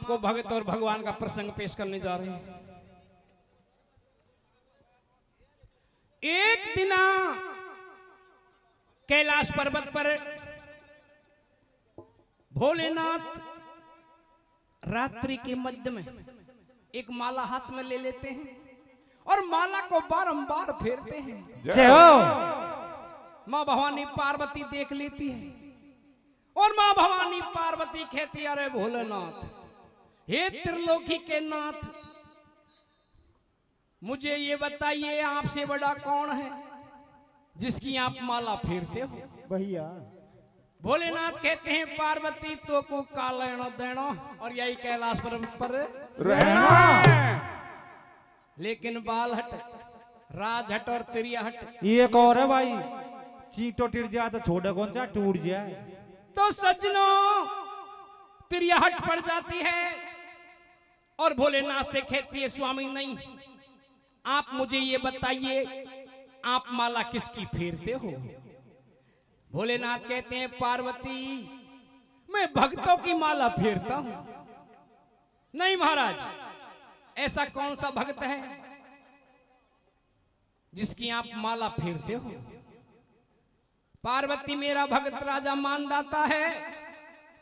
आपको भगत और भगवान का प्रसंग पेश करने जा रहे हैं। एक दिन कैलाश पर्वत पर भोलेनाथ रात्रि के मध्य में एक माला हाथ में ले लेते हैं और माला को बारंबार फेरते हैं। जय हो। मां भवानी पार्वती देख लेती है और मां भवानी पार्वती कहती, अरे भोलेनाथ, हे त्रिलोकी के नाथ, मुझे ये बताइए आपसे बड़ा कौन है जिसकी आप माला फेरते हो? भैया भोलेनाथ कहते हैं, पार्वती तो को का लेना देना और यही कैलाश पर रहना, लेकिन बाल हट, राज हट और त्रिया हट। एक और है भाई, चींटो टिर जाए तो छोटा कौन सा टूट जाए। तो सज्जनों, त्रिया हट पड़ जाती है और भोलेनाथ से कहती है, स्वामी नहीं, आप मुझे ये बताइए आप माला किसकी फेरते हो? भोलेनाथ कहते हैं, पार्वती, मैं भक्तों की माला फेरता हूं। नहीं महाराज, ऐसा कौन सा भक्त है जिसकी आप माला फेरते हो? पार्वती, मेरा भक्त राजा मानदाता है।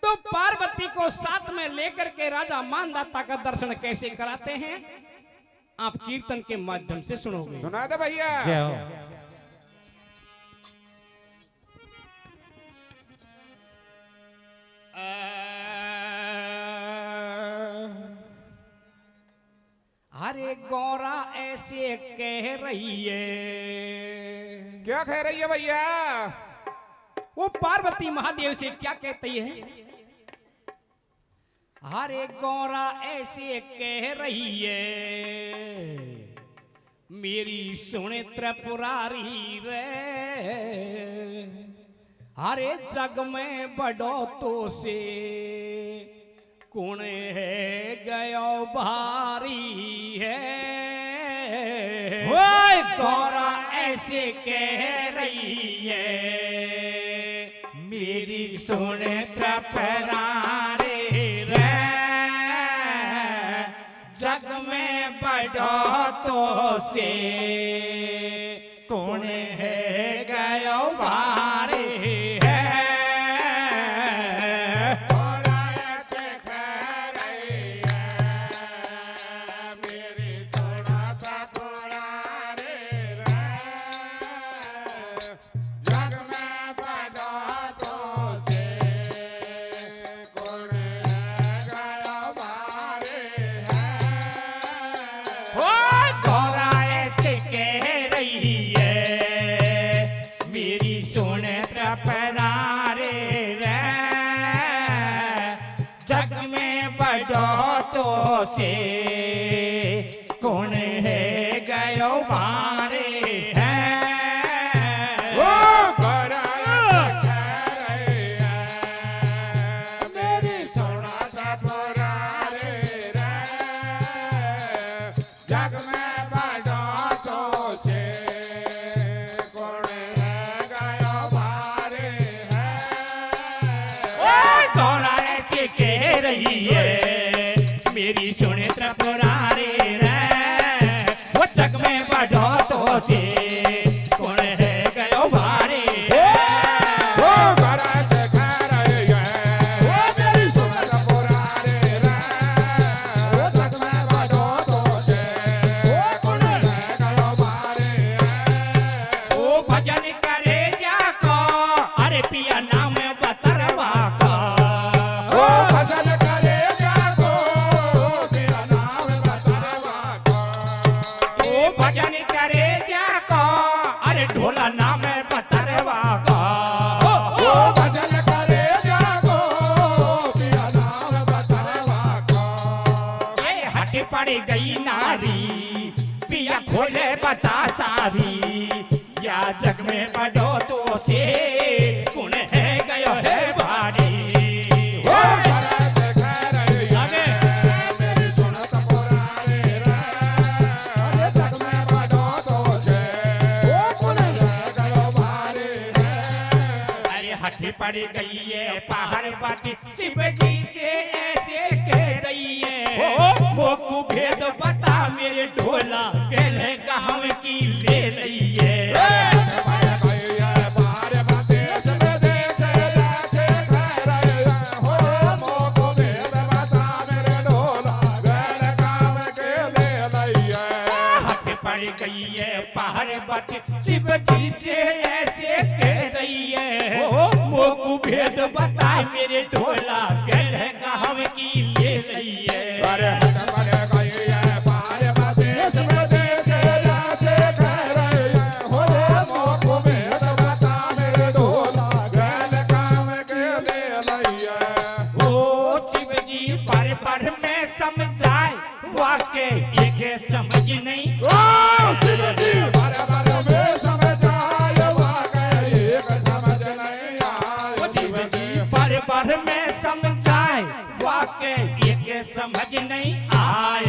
तो पार्वती को साथ में लेकर के राजा मानदाता का दर्शन कैसे कराते हैं, आप कीर्तन के माध्यम से सुनोगे। सुना दे भैया। जय हो। अरे गौरा ऐसे कह रही है। क्या कह रही है भैया? वो पार्वती महादेव से क्या कहती है? अरे गौरा ऐसे कह रही है, मेरी सुने त्रिपुरारी रे, अरे जग में बड़ो तो से कौन है गयो भारी है। गौरा ऐसे कह रही है, मेरी सुने त्रिपुरारी रे, जग में बड़ो तो से कौन है गयो भारी है। से कौन है गयो मारे है। ओ गौरा कह रही है, मेरी सोना सा पुरारे रे, जग में बड़ो तो से कौन है गयो मारे है। ओ गौरा ऐसे कह रही है, मेरी सुने त्रिपुरारी रे, वो जग में बढ़ो तो से कौन है गयो भारी है। ओ गौरा से कह रही है, ओ मेरी सुने त्रिपुरारी रे, वो जग में बढ़ो तो से कौन है गयो भारी है। ओ भजन करे जाको, अरे पिया नाम बतरवा का। ओ भजन करे जाको, पिया नाम बतरवा का। ओ भजन करे जाको, अरे ढोला नाम बतरवा का। ओ भजन करे जाको, पिया नाम बतरवा का। ये हट पड़ गई नारी, पिया खोले बता सारी, या जग में बढ़ो तो से कौन है गयो है भारी। ओ गौरा से कह रही है, मेरी सुनत पुरारी रे, अरे जग में बढ़ो तो से कौन है गयो भारी है। अरे हट पड़ गई है पार्वती, शिव जी से ऐसे कह रही भेद बता मेरे ढोला कहले कहम की ले लइए गई है पार्वती शिव जी से ऐसे कह रही है मोकू भेद बताए मेरे ढोला गल है गाँव की ले रही है अरे गई है पार्वती शिव जी से ऐसे कह रही है हो मोकू भेद बता मेरे ढोला गल गाँव के ले रही है ओ शिव जी पर में समझाए वाके एक समझ नहीं में समझाए वाके एक समझ नहीं आए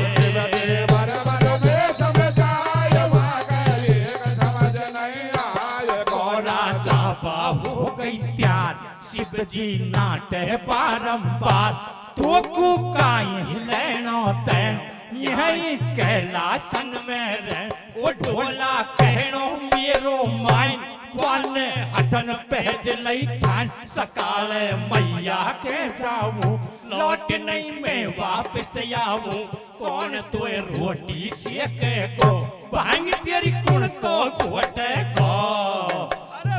में समझाए वाके एक समझ नहीं आए गौरा जाबा हो गई त्यार शिव जी नाटे बारंबार तो को काहे लेनो तैन यही कैलासन में रह ओ ढोला कहनो मेरो माइन वन हटन पहज लई ठान सकाल मैया के जाऊं लौट नहीं मैं वापस आऊं कौन तोए रोटी सेके को भांग तेरी कुण तो घोट को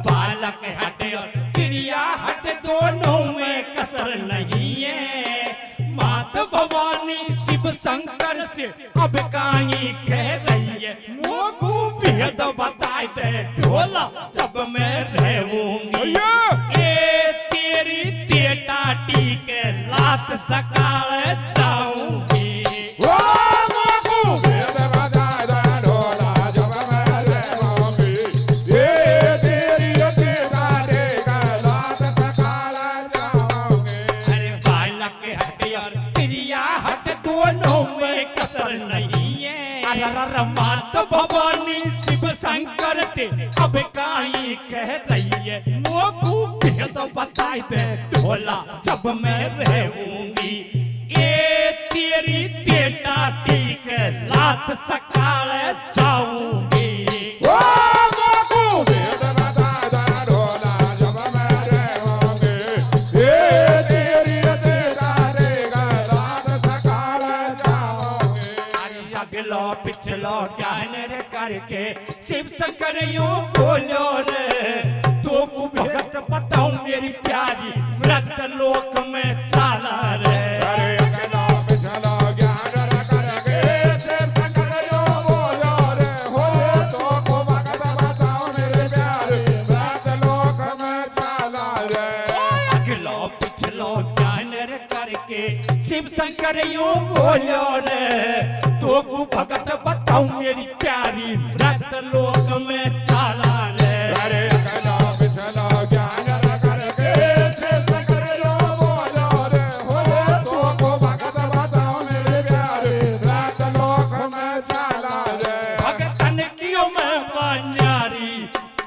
बालक हटे और क्रिया हट दोनों में कसर नहीं है मात भवानी शिव शंकर से अब काई कह रही है मोकू भेद बताए दे ढोला जब मैं रहूंगी ए तेरी तेटा टीके लात सकाल जाऊंगी मात भवानी शिव शंकर ते अब काई कह रही है मोकू भेद बताए दे ढोला जब मैं रहूंगी ए तेरी तेटा टीक लात सकाल जाऊंगी पिछलो ज्ञान रे करके शिव शंकर यूं बोलो रे तो को भगत बताऊं मेरी प्यारी मृत लोक में चाला रे पिछलो ज्ञान रे करके शिव शंकर यूं बोलो रे हो तो को भगत बताऊं मेरी प्यारी मृत लोक में चाला रे अगलो पिछलो ज्ञान रे करके शिव शंकर यूं बोलो रे तो को भगत बताऊं मेरी प्यारी व्रत लोक में चाला रे अरे अगला पिछला ज्ञान करके शिव शंकर यूं बोलो रे हो तो को भगत बताओ मेरे प्यारे व्रत लोक में चाला रे भगतन कियो मैं मान्यारी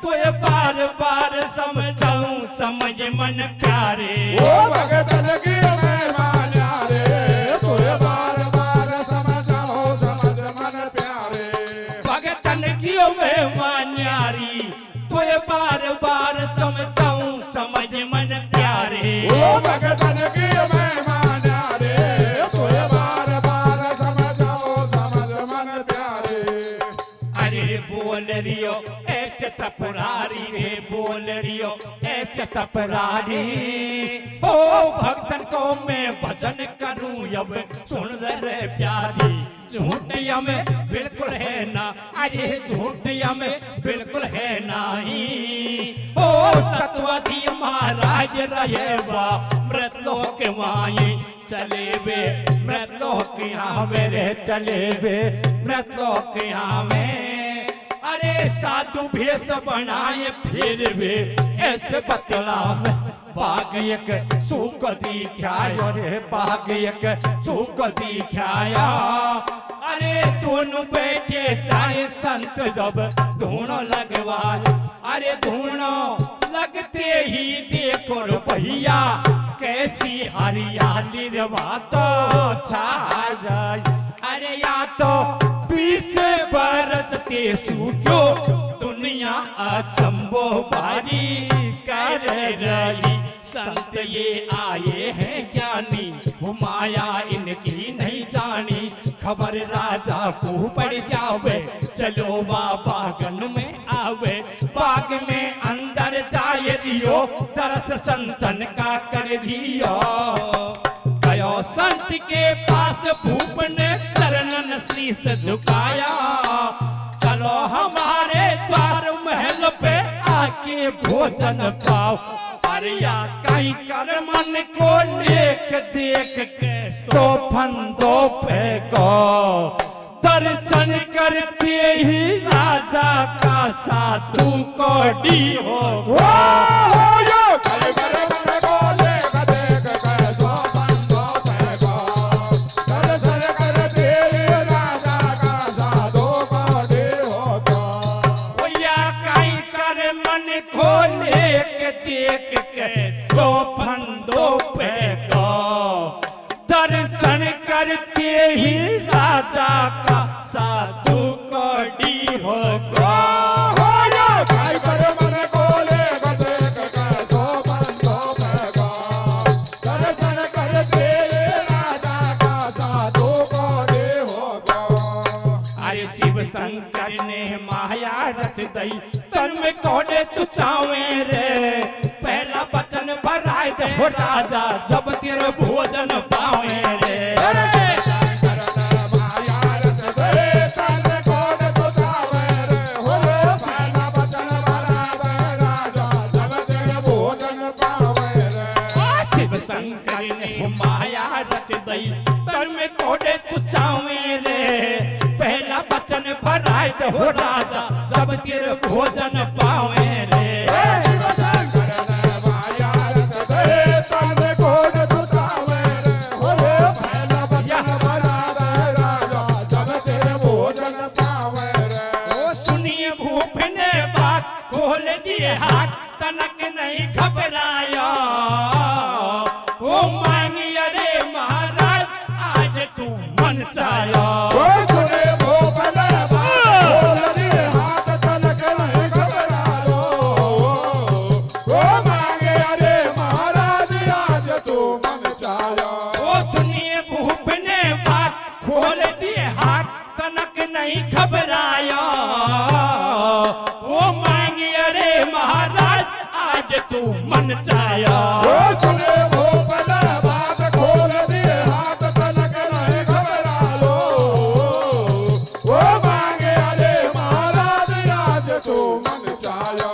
तो ये बार बार समझाऊं समझ मन प्यारे ओ भगतन कियो मैं मान्यारे तो ये बार कियो मैं मान्यारी तो ये बार बार समझाऊं समझ मन प्यारे ओ भगतन कियो मैं मान्यारे तो ये बार बार समझाओ समझ मन प्यारे अरे बोल रियो ऐसे तपरारी रे बोल रियो ऐसे तपरारी ओ भक्तन को मैं भजन करूं अब सुन रे प्यारी झूठिया में बिल्कुल है ना अरे झूठिया में बिल्कुल है नहीं ओ सतवती महाराज रहे बा मृत लोक माई चले वे मृत लोक यहाँ मेरे चले वे मृत लोक यहाँ में अरे साधु भेष बनाए फिर भी ऐसे बतला में बाग एक सुख दिखाया रे बाग एक सुख दिखाया अरे दोनों बैठे चाहे संत जब दोनों लगवाए अरे दोनों लगते ही देखो भैया कैसी हरियाली रवा तो छा जाए अरे या तो 20 बरस से सूखो दुनिया अचंबो भारी कर रही। संत ये आए हैं ज्ञानी, वो माया इनकी नहीं जानी। खबर राजा को पड़ जावे, चलो बाबा गन में आवे। बाग में अंदर जाए दियो, तरस संतन का कर दियो। गयो संत के पास भूप ने चरणन शीस झुकाया। चलो हमारे द्वार महल पे आके भोजन पाओ। अरिया कहीं कर मन को लेख देख के सो फंदों पे गो। दर्शन करते ही राजा का साधु को डी हो। दर्शन करते ही राजा का साधु कोडी हो गो। अरे शिव शंकर ने माया रच दई, तन में कोडे चुचावे रे। पहला बचन भराए दे हो राजा, जब तेरे भोजन पावे रे। शिव शंकर ने माया रच दई, तन में कोडे चुचावे रे। पहला बचन भराए दे हो राजा, जब तेरे भोजन पावे रे। खोल दिए हाथ, तनक नहीं घबराया। ओ मांगी अरे महाराज, आज तू मन चाया। सुनिए भूप ने बात, खोल दिए हाथ, तनक नहीं घबराया। ओ मांगी अरे महाराज, आज तू मन चाया। सुने वो बड़ा बात, खोल दिए हाथ, तनक नहीं घबरायो। वो मांगे अरे महाराज, आज तू मन चाया।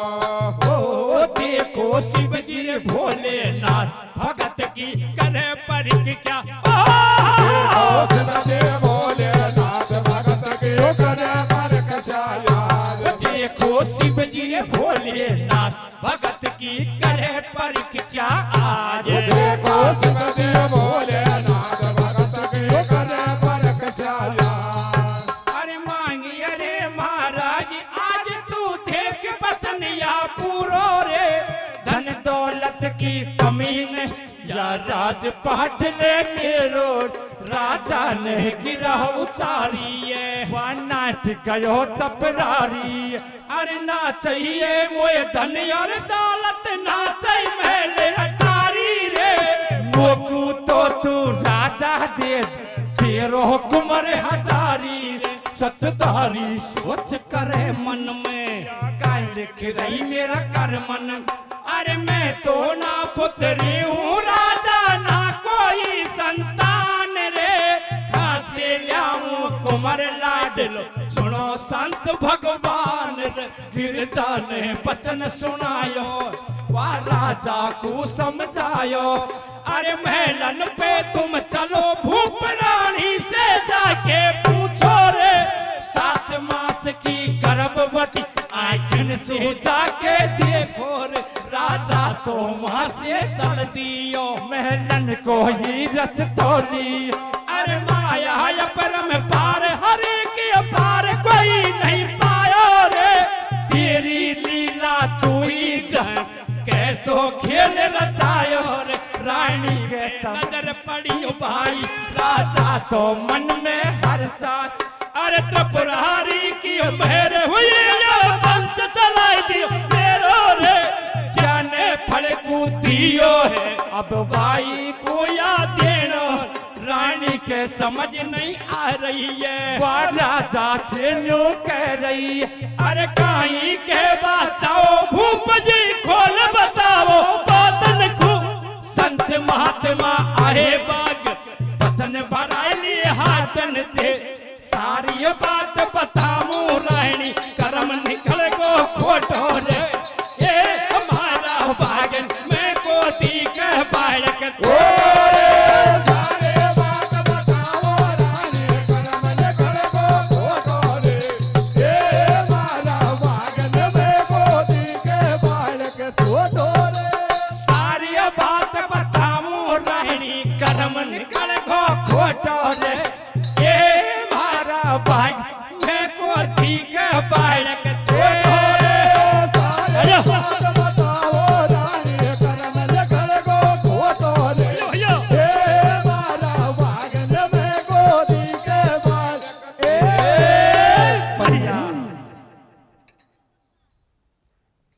ओ देखो शिव जी भोलेनाथ, भगत की करे परीक्षा। देखो शिव जी भोलेनाथ, भगत की करे परीक्षा आज। देखो शिव जी भोलेनाथ, भगत की करे परीक्षा। अरे मांगी अरे महाराज, आज तू देख बचन या पूरो रे। धन दौलत की कमी नहीं, या राजपाट ले मेरो। राजा ने गिरा उचारी नाट गयो तपरारी। अरे ना चाहिए मोए धन और दौलत, ना चाहिए महल अटारी रे। मोकू तो तू राजा दे, तेरो कुमर हजारी रे। सतधारी सोच करे मन में, काय लिख रही मेरा कर मन। अरे मैं तो ना पुत्री हूँ राजा, ना कोई संतान रे। खासे ल्याऊं कुमर लाडलो, सुनो संत भगवान रे। गिरजा ने बचन सुनायो, वह राजा को समझायो। अरे महलन पे तुम चलो, भूप रानी से जाके पूछो रे। 7 मास की गर्भवती, आँखन से जाके देखो रे। राजा तो वहां से चल दियो, महलन को ही रस तोली। अरे माया परम पार, हरे के पार कोई नहीं पायो रे। तेरी लीला तू ही जान, कैसो खेल रचायो रे। रानी के नजर पड़ी ओ भाई राजा तो मन में हर्षा। अरे त्रिपुरारी की मेहर हुई या वंश चलाई दियो मेरो रे जाने फड़कू दियो है अब भाई को याद देना रानी के समझ नहीं आ रही है राजा छेनो कह रही है। अरे कहीं के बचाओ भूप जी खोल बताओ बातन को संत महात्मा आए बाग वचन भराई हाथन थे सारी बात बताऊं रानी कर्म निकल को खोटो रे ये हमारा बागन मैं को दी कह बालक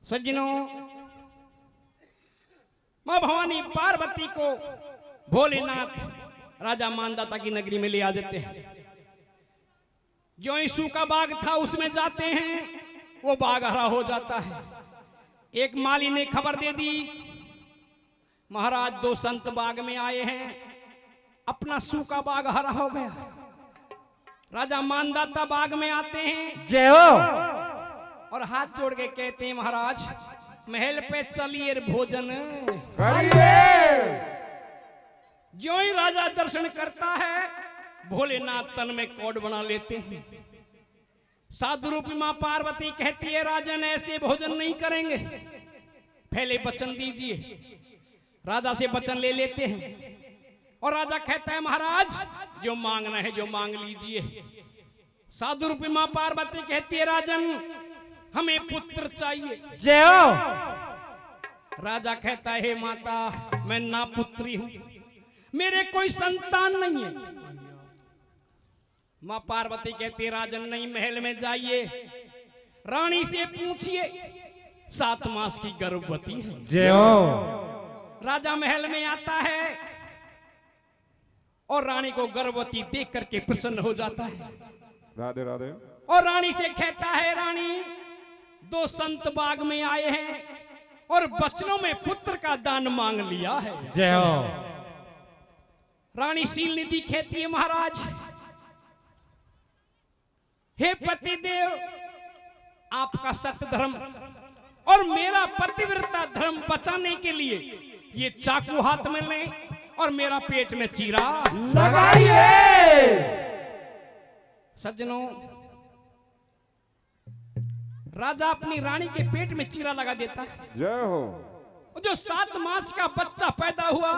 सज्जनों, मां भवानी पार्वती को भोलेनाथ राजा मानदाता की नगरी में ले आ जाते हैं। जो ईशु का बाग था उसमें जाते हैं, वो बाग हरा हो जाता है। एक माली ने खबर दे दी महाराज दो संत बाग में आए हैं, अपना सूखा बाग हरा हो गया। राजा मानदाता बाग में आते हैं जय हो और हाथ जोड़ के कहते हैं महाराज महल पे चलिए भोजन करिए। जो ही राजा दर्शन करता है भोलेनाथ तन में कोड बना लेते हैं। साधु रूपी मां पार्वती कहती है राजन ऐसे भोजन नहीं करेंगे, पहले वचन दीजिए। राजा से वचन ले लेते हैं और राजा कहता है महाराज जो मांगना है जो मांग लीजिए। साधु रूपी मां पार्वती कहती है राजन हमें पुत्र चाहिए। जय हो। राजा कहता है माता मैं ना पुत्री हूं, मेरे कोई संतान नहीं है। मां पार्वती कहती राजन नहीं, महल में जाइए, रानी से पूछिए 7 मास की गर्भवती है। जय हो। राजा महल में आता है और रानी को गर्भवती देख करके प्रसन्न हो जाता है। राधे राधे। और रानी से कहता है रानी 2 संत बाग में आए हैं और बचनों में पुत्र का दान मांग लिया है। जय हो। रानी शील निधि कहती है महाराज हे पतिदेव आपका सत्य धर्म और मेरा पतिव्रता धर्म बचाने के लिए ये चाकू हाथ में लें और मेरा पेट में चीरा लगाइए। सज्जनों, राजा अपनी रानी के पेट में चीरा लगा देता है। जय हो। जो 7 मास का बच्चा पैदा हुआ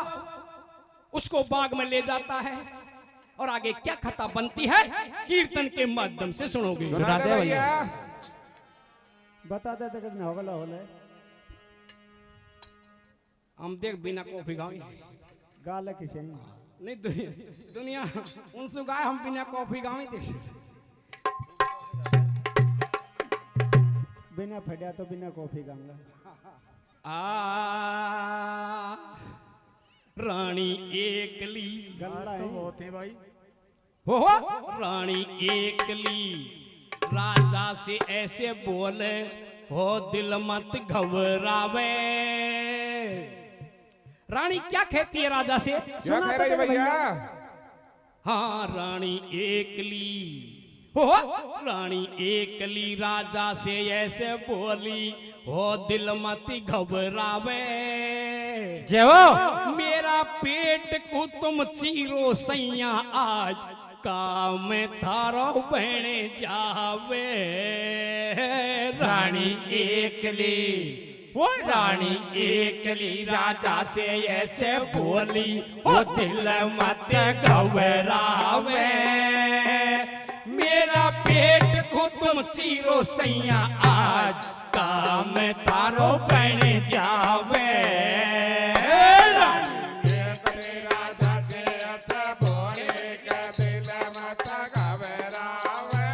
उसको बाग में ले जाता है और आगे क्या कथा बनती है कीर्तन के माध्यम से सुनोगे। सुना दे भैया। बता दे कितना होगा होले। हम देख बिना कॉफी गावे गाले किसे नहीं दुनिया उनसे गाय हम बिना कॉफी गावे देख बिना फटा तो बिना कॉफी गाऊंगा। रानी एकली गल्ला है बहुत है भाई। हो रानी एकली राजा से ऐसे बोले हो दिल मत घबरावे। रानी क्या कहती है राजा से? क्या कह रही है भैया? हाँ रानी एकली हो रानी एकली राजा से ऐसे बोली हो दिल मत घबरावे। जय हो। मेरा पेट को तुम चीरो सैया आज काम थारो बहने जावे। रानी एकली रानी एकली राजा से ऐसे बोली ओ दिल मत घबरावे। मेरा पेट को तुम चीरो सैया आज काम तारो बहने जावे। मत घबरावे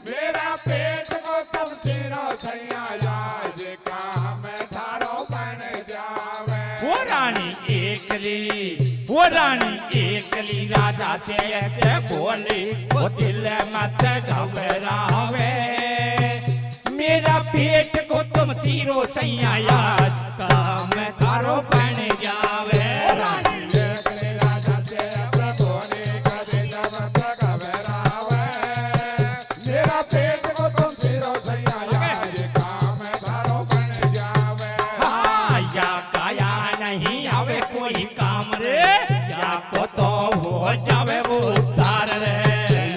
मेरा पेट को तुम चीरो सैया आज काम थारो बन जावे वो रानी एकली राजा से ऐसे बोली वो दिल मत घबरावे मेरा पेट को तुम चीरो सैया आज काम थारो बन जावे रानी एकली राजा से ऐसे बोली का दिल मत घबरावे मेरा पेट को तुम चीरो सैया आज काम थारो बन जावे हाँ, या काया नहीं आवे कोई काम रे या को तो हो जावे वो उतार रे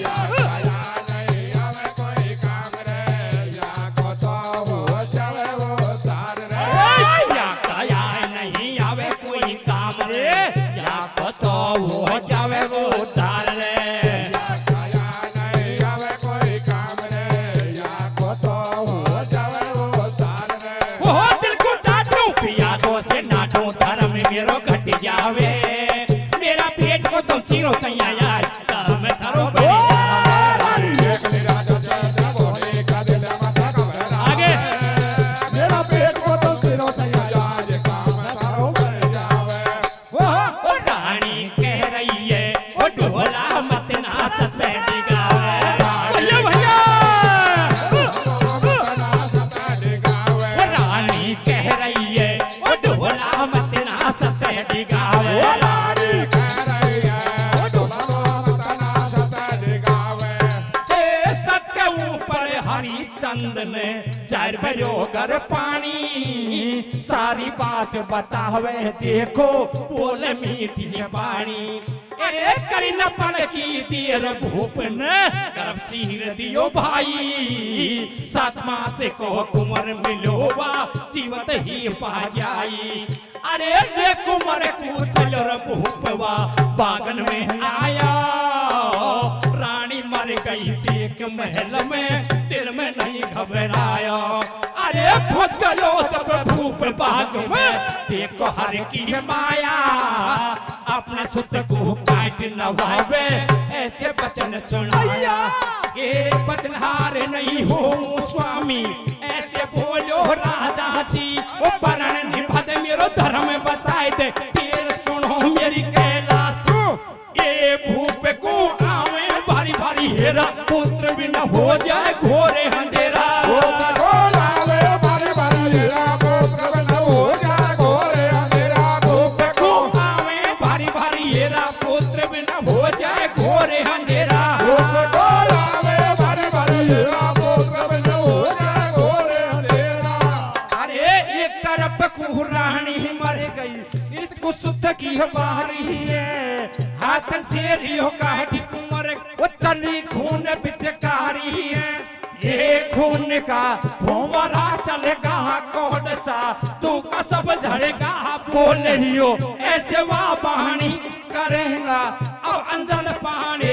या काया नहीं आवे कोई काम रे या को तो हो जावे वो तार रे या काया नहीं आवे कोई काम रे या को तो हो जावे वो उतार रे या काया नहीं आवे कोई काम रे या को तो हो जावे वो तार रे वो दिल को डांटो पिया दो से नाटो धर्म मेरो घट जावे मेरा पेट को तुम चीरो सैया यार काम थारो बन जावे एकली राजा से बोले का दिल मत घबरावे आगे मेरा पेट को तुम चीरो सैया आज काम थारो बन जावे वो रानी कह रही है वो ढोला मत ना सते डिगावे भैया भैया वो रानी कह रही है वो ढोला मत ना सते डिगावे ए सत्य ऊपर हरी चंद ने चार भरो घर पानी सारी बात बतावे देखो बोले मीठी पानी अरे करी न पड़ की देर भूप ने करब चीर दियो भाई 7 मास को कुंवर मिलोवा जीवत ही पा जाई अरे रे कुंवर को चलो रे भूपवा बागन में आया रानी मर गई देख महल में दिल में नहीं घबराया अरे भूत गयो जब भूप बाग में देखो हर की माया अपने सुत को काट नवावे ऐसे वचन सुनाया ये वचनहार नहीं हो स्वामी ऐसे बोलो राजा जी वो परण निभद मेरो धर्म बचाए दे फिर सुनो मेरी कैलाश ये भूप को आवे भारी भारी हेरा पुत्र भी न हो जाए घोरे अंधेरा आवे भारी भारी हेरा पुत्र भी न हो जाए घोरे अंधेरा अरे एक तरफ को रानी मर गई इसको सुत की बारी है हाथ से रियो काटी कुंवर वो चली खून पिचकारी है ये खून का भूमरा चलेगा कौन सा तू का सब झड़ेगा बोल रियो ऐसे वाह बहानी करेगा अब अंजल पानी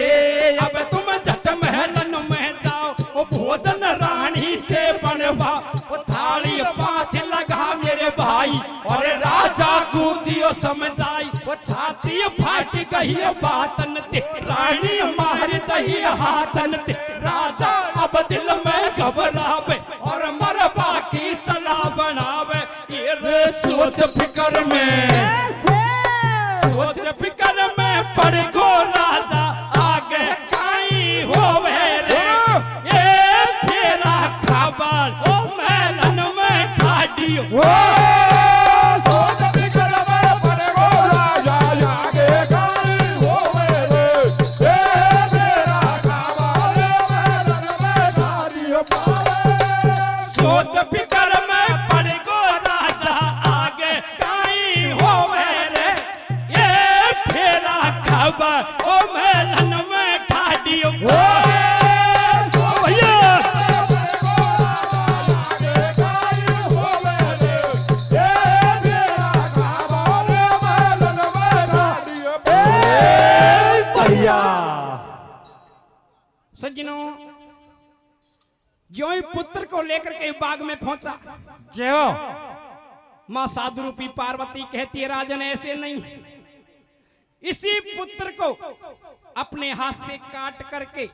अब तुम जट महलन में जाओ वो भोजन रानी से बनवा वो थाली 5 लगा मेरे भाई और राजा को दियो समझाई वो छाती फाट गई बातन ते रानी मार दही हाथन ते राजा अब दिल में घबरावे और मरबा की सलाह बनावे ये रे सोच फिकर में पड़ गो राजा आगे काई होवे रे ये फेरा खबर ओ मैलन में ठाडियो सोच फिकर में पड़ गो राजा आगे काई होवे रे ये फेरा खबर ओ मैलन में ठाडियो भैया सज्जनों जो ही पुत्र को लेकर के बाग में पहुंचा क्यों मां साधु रूपी पार्वती कहती है राजन ऐसे नहीं इसी पुत्र को अपने हाथ से काट करके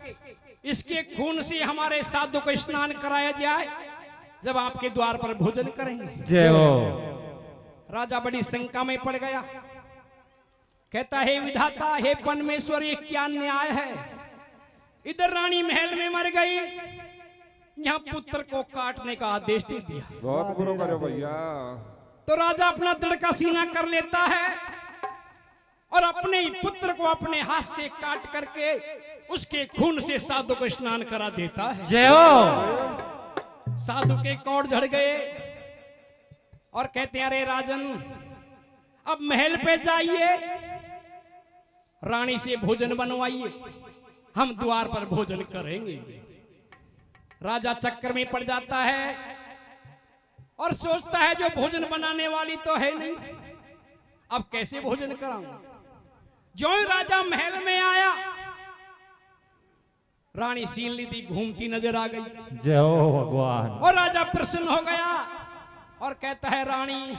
इसके खून से हमारे साधु को स्नान कराया जाए, जब आपके द्वार पर भोजन करेंगे। जय हो। राजा बड़ी शंका में पड़ गया, कहता है विधाता, हे परमेश्वर, ये क्या न्याय है? इधर रानी महल में मर गई, यहाँ पुत्र को काटने का आदेश दे दिया। बहुत बुरा करो भैया। तो राजा अपना दृढ़ का सीना कर लेता है और अपने ही पुत्र को अपने हाथ से काट करके उसके खून से साधु को स्नान करा देता है। जय हो। साधु के कौड़ झड़ गए और कहते हैं, अरे राजन, अब महल पे जाइए, रानी से भोजन बनवाइए, हम द्वार पर भोजन करेंगे। राजा चक्कर में पड़ जाता है और सोचता है, जो भोजन बनाने वाली तो है नहीं, अब कैसे भोजन कराऊं? जो ही राजा महल में आया, रानी शीलनिधि घूमती नजर आ गई। जय हो भगवान। और राजा प्रसन्न हो गया और कहता है, रानी,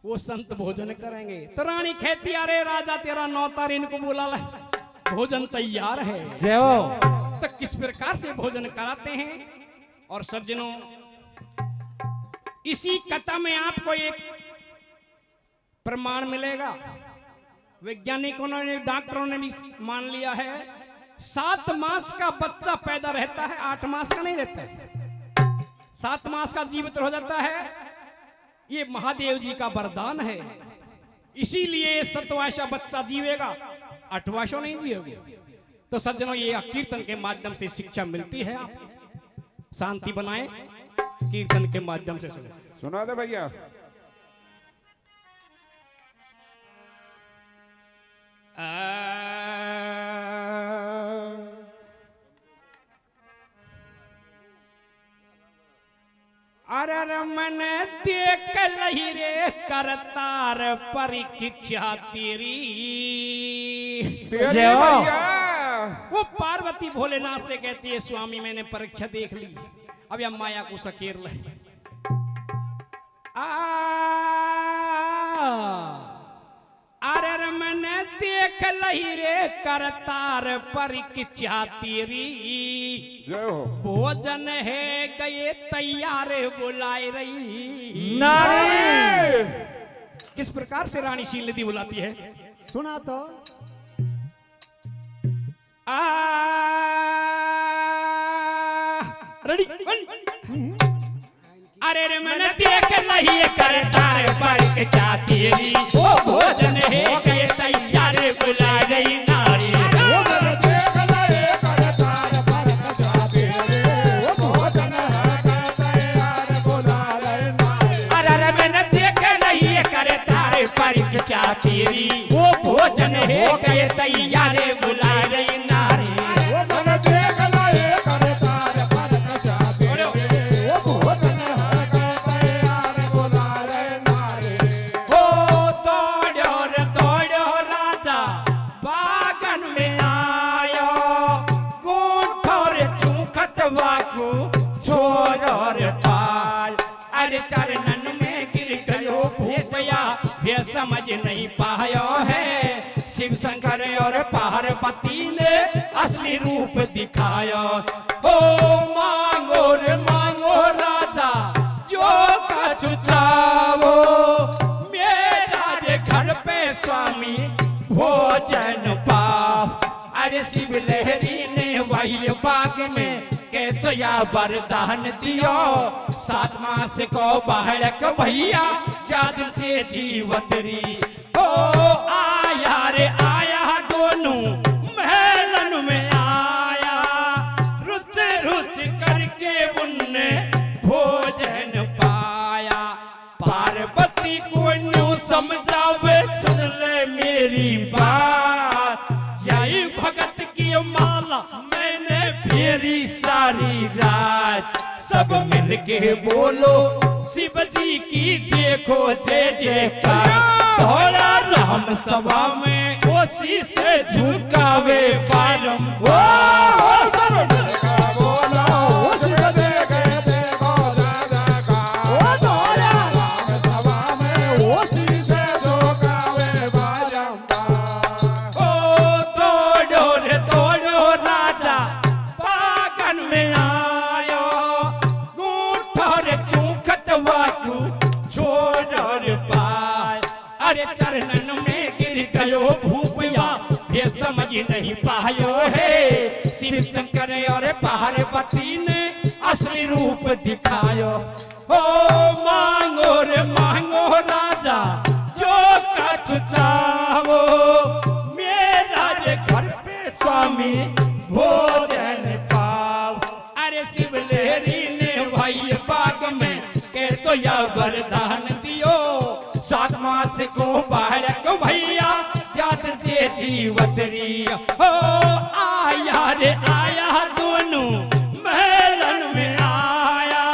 वो संत भोजन करेंगे। तो रानी कहती, अरे राजा, तेरा नौकर इनको बुला ले, भोजन तैयार है। जय हो। तो किस प्रकार से भोजन कराते हैं? और सज्जनों, इसी कथा में आपको एक प्रमाण मिलेगा। वैज्ञानिकों ने, डॉक्टरों ने भी मान लिया है, 7 मास का बच्चा पैदा रहता है, 8 मास का नहीं रहता है। 7 मास का जीवित हो जाता है। ये महादेव जी का वरदान है, इसीलिए 7 वर्ष बच्चा जीवेगा, 8 वर्ष नहीं जिएगा। तो सज्जनों, ये कीर्तन के माध्यम से शिक्षा मिलती है। आप शांति बनाएं, कीर्तन के माध्यम से सुना दे भैया। अरे रमन देख लही रे करतार परीक्षा तेरी। जय हो। भैया वो पार्वती भोलेनाथ से कहती है, स्वामी, मैंने परीक्षा देख ली, अब यह माया को सकेर ले। अरे रमन देख लही रे करतार परीक्षा तेरी। जय हो। भोजन है गए तैयार बुलाए रही। नारी। किस प्रकार से रानी शीलनिधि बुलाती है, सुना तो। रेडी। अरे रे मन देख लही करतार परीक्षा तेरी। ओ भोजन है गए तैयार बुलाए रही नारी। परीक्षा तेरी, वो भोजन है गए तैयार बुला रही नारी। हो दौड़ो राजा बागन में आयो, गोठोर चूखत वाकू छोर पाय। अरे चरणन में गिर गयो भूपया, ये समझ नहीं पायो है। शिव शंकर और पार्वती ने असली रूप दिखाया। ओ मांगो रे मांगो राजा, जो कछु चाहो, मेरा रे घर पे स्वामी भोजन पाओ। अरे शिव लहरी ने वही बाग में कैसया वरदान दियो। 7 मास को बालक भैया, याद से जीवतरी। ओ आया रे आया, दोनों महलन में आया, रुच रुच करके उनने भोजन पाया। पार्वती को न्यू समझावे, सुन ले मेरी बात, यही भगत की माला मैंने फेरी सारी रात। सब मिलके बोलो शिव जी की देखो जय जयकार। धोला राम सभा में कोसी से झुकावे बारंबार। कोई नहीं पायो है। शिव शंकर और पार्वती ने असली रूप दिखायो। हो मांगो रे मांगो राजा जो कछ चाहो, मेरा रे घर पे स्वामी भोजन पाओ। अरे शिवलेरी ने भाई बाग में कैसो या वरदान दियो, 7 मास को बालक भैया जात से जीवतरी। हो आया रे आया दोनों महलन में आया,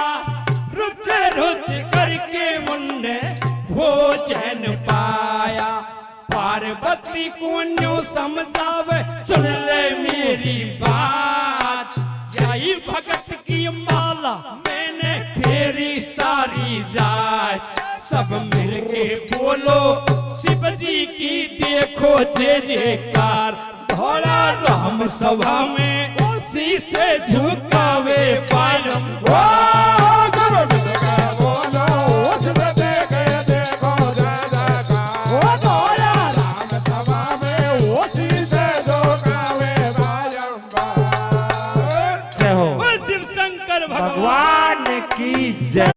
रुच रुच करके मुन्ने भोजन पाया। पार्वती को न्यू समझावे सुन ले मेरी बात, यही भगत की माला मैंने फेरी सारी रात। सब मिलके बोलो शिव जी की देखो जय जयकार, भोला राम सभा में शीशे झुकावे बारंबार।